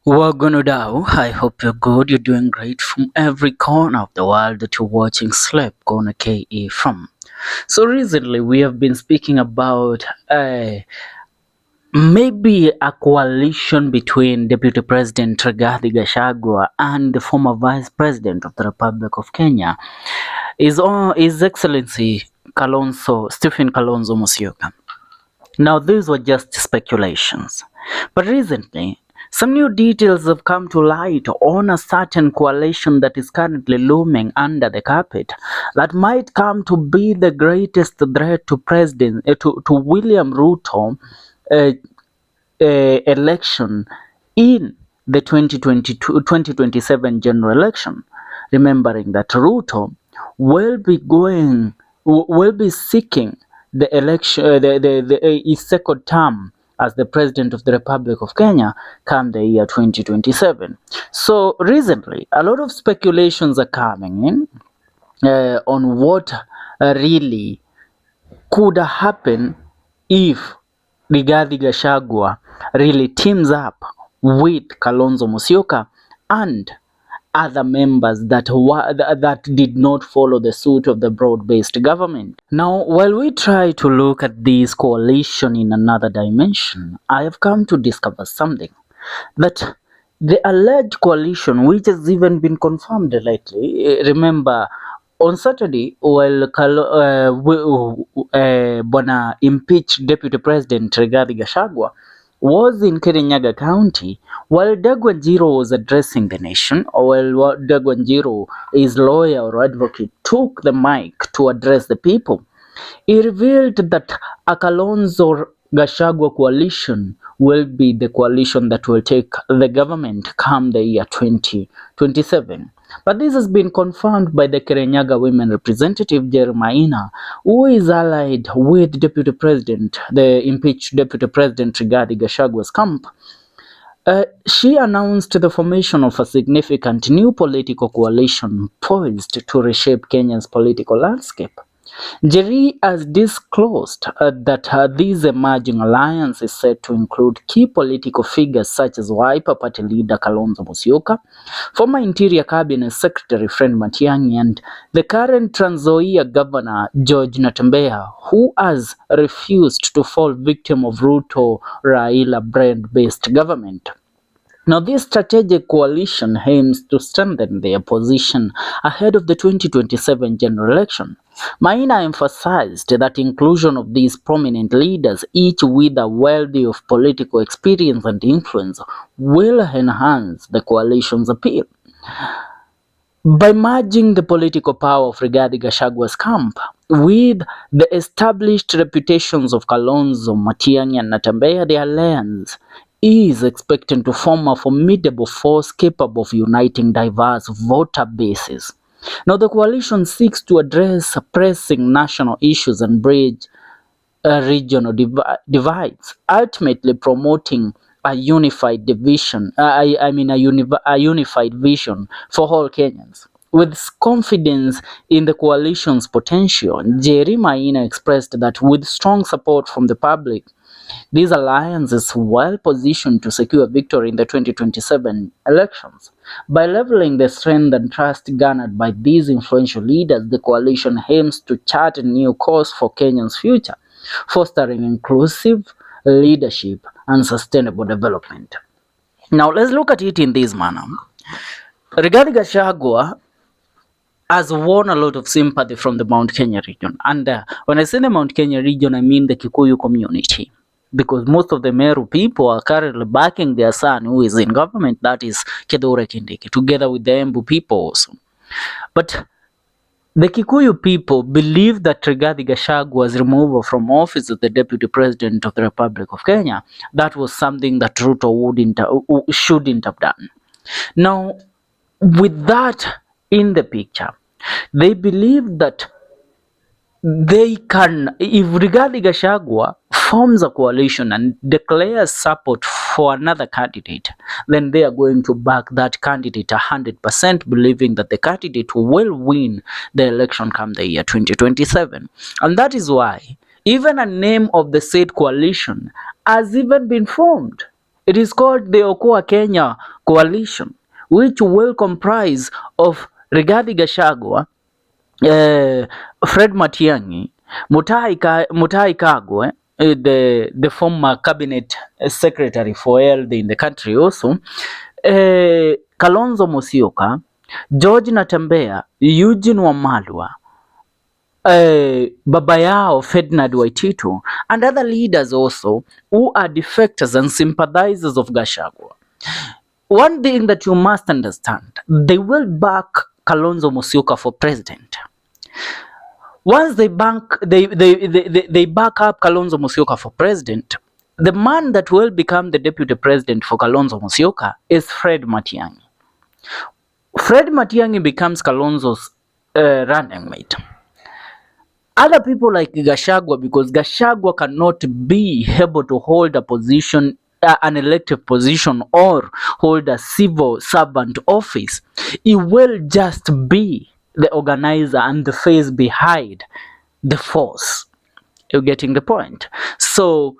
Wagonodao, I hope you're good. You're doing great from every corner of the world that you're watching Slip Oka-K from. So recently we have been speaking about maybe a coalition between Deputy President Rigathi Gachagua and the former Vice President of the Republic of Kenya, His Excellency Stephen Kalonzo Musyoka. Now, these were just speculations, but recently, some new details have come to light on a certain coalition that is currently looming under the carpet that might come to be the greatest threat to to William Ruto uh, election in the 2027 general election. Remembering that Ruto will be seeking the election, his second term as the president of the Republic of Kenya come the year 2027. So recently, a lot of speculations are coming in on what really could happen if Rigathi Gachagua really teams up with Kalonzo Musyoka and other members that did not follow the suit of the broad-based government. Now, while we try to look at this coalition in another dimension, I have come to discover something that the alleged coalition, which has even been confirmed lately, remember on Saturday, while Bwana impeached Deputy President Rigathi Gachagua was in Kirinyaga County, while Dagwanjiro was addressing the nation, while Dagwanjiro, his lawyer or advocate, took the mic to address the people, he revealed that a Kalonzo Gachagua coalition will be the coalition that will take the government come the year 2027. But this has been confirmed by the Kirinyaga women representative Jeremiah, who is allied with Deputy President, the impeached Deputy President Rigathi Gachagua's camp. She announced the formation of a significant new political coalition poised to reshape Kenya's political landscape. Jerry has disclosed that this emerging alliance is set to include key political figures such as Wiper Party leader Kalonzo Musyoka, former Interior Cabinet Secretary Fred Matiang'I, and the current Trans Nzoia Governor George Natembeya, who has refused to fall victim of Ruto Raila brand-based government. Now, this strategic coalition aims to strengthen their position ahead of the 2027 general election. Maina emphasized that inclusion of these prominent leaders, each with a wealth of political experience and influence, will enhance the coalition's appeal. By merging the political power of Rigathi Gachagua's camp with the established reputations of Kalonzo, Matiang'I, and Natembeya, the alliance is expected to form a formidable force capable of uniting diverse voter bases. Now, the coalition seeks to address pressing national issues and bridge regional divides, ultimately promoting a unified division. A unified vision for all Kenyans. With confidence in the coalition's potential, Jerry Maina expressed that with strong support from the public, this alliance is well positioned to secure victory in the 2027 elections. By leveling the strength and trust garnered by these influential leaders, the coalition aims to chart a new course for Kenya's future, fostering inclusive leadership and sustainable development. Now, let's look at it in this manner. Rigathi Gachagua has won a lot of sympathy from the Mount Kenya region. And when I say the Mount Kenya region, I mean the Kikuyu community. Because most of the Meru people are currently backing their son who is in government, that is Kithure Kindiki, together with the Embu people also. But the Kikuyu people believe that Rigathi Gachagua's removal from office as the Deputy President of the Republic of Kenya, that was something that Ruto shouldn't have done. Now, with that in the picture, they believe that they can, if Rigathi Gachagua forms a coalition and declares support for another candidate, then they are going to back that candidate 100%, believing that the candidate will win the election come the year 2027. And that is why even a name of the said coalition has even been formed. It is called the Okoa Kenya Coalition, which will comprise of Rigathi Gachagua, Fred Matiang'I, Mutahi Kagwe, the former cabinet secretary for health in the country also, Kalonzo Musyoka, George Natembea, Eugene Wamalwa, Baba Yao Ferdinand Waititu, and other leaders also who are defectors and sympathizers of Gachagua. One thing that you must understand, they will back Kalonzo Musyoka for president. Once they back up Kalonzo Musyoka for president, the man that will become the deputy president for Kalonzo Musyoka is Fred Matiang'I. Fred Matiang'I becomes Kalonzo's running mate. Other people like Gachagua, because Gachagua cannot be able to hold a position, an elective position, or hold a civil servant office. He will just be the organizer and the face behind the force. You're getting the point? So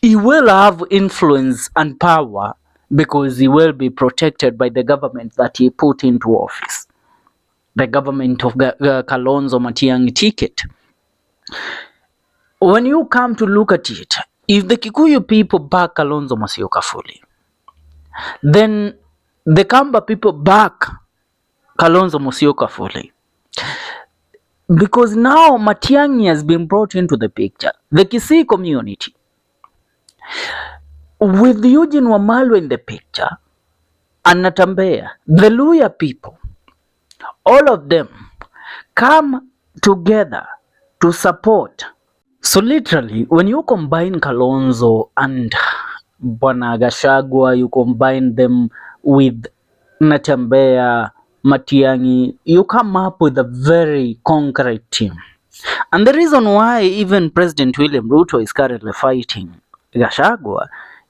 he will have influence and power because he will be protected by the government that he put into office. The government of Kalonzo Matiang'I ticket. When you come to look at it, if the Kikuyu people back Kalonzo Musyoka fully, then the Kamba people back Kalonzo Musyoka fully. Because now Matiang'I has been brought into the picture. The Kisii community, with Eugene Wamalwa in the picture, and Natembea, the Luya people, all of them come together to support. So literally, when you combine Kalonzo and Bwana Gachagua, you combine them with Natembea, Matiang'I, you come up with a very concrete team. And the reason why even President William Ruto is currently fighting Gachagua,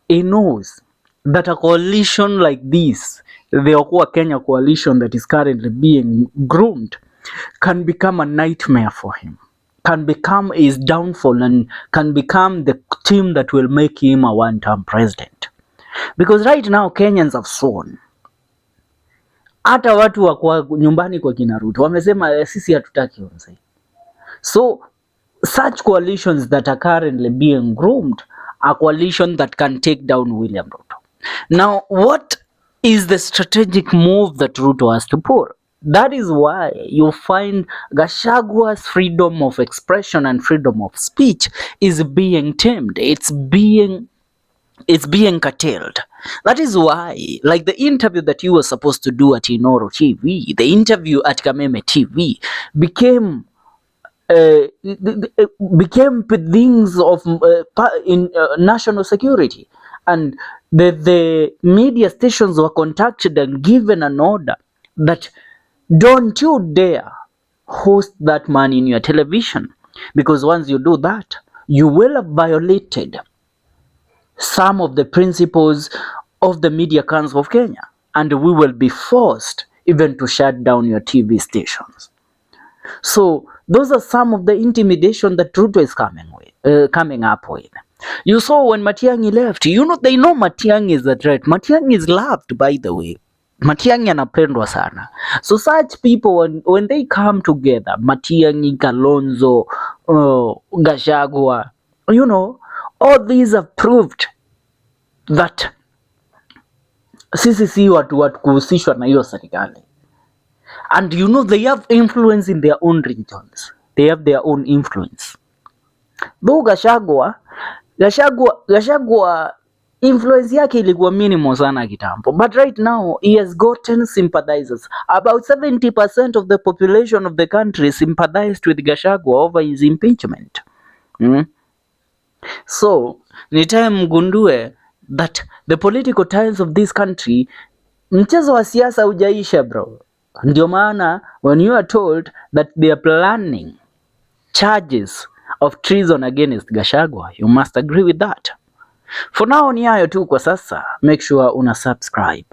he knows that a coalition like this, the Okoa Kenya coalition that is currently being groomed, can become a nightmare for him, can become his downfall, and can become the team that will make him a one-term president. Because right now Kenyans have sworn. Hata watu wa nyumbani kwa kina Ruto wamesema sisi hatutaki mzee. So such coalitions that are currently being groomed are coalition that can take down William Ruto. Now, what is the strategic move that Ruto has to pull? That is why you find Gachagua's freedom of expression and freedom of speech is being tamed. It's being curtailed. That is why, like the interview that you were supposed to do at Inoro TV, the interview at Kameme TV became things of national security, and the media stations were contacted and given an order that don't you dare host that man in your television, because once you do that, you will have violated some of the principles of the Media Council of Kenya, and we will be forced even to shut down your TV stations. So those are some of the intimidation that Ruto is coming up with. You saw when Matiang'I left, they know Matiang'I is a threat. Matiang'I is loved, by the way. Matiang'I anapendwa sana. So such people, when they come together, Matiang'I, Kalonzo, Gachagua, all these have proved that sisi si watu kuhusishwa na hiyo serikali. And they have influence in their own regions. They have their own influence. Though Gachagua influence yake ilikuwa minimal sana kitambo. But right now, he has gotten sympathizers. About 70% of the population of the country sympathized with Gachagua over his impeachment. So, ni time mgundue that the political times of this country, mchezo wa siasa hujaisha bro. Ndio maana when you are told that they are planning charges of treason against Gachagua, you must agree with that. For now ni hayo tu kwa sasa. Make sure una subscribe.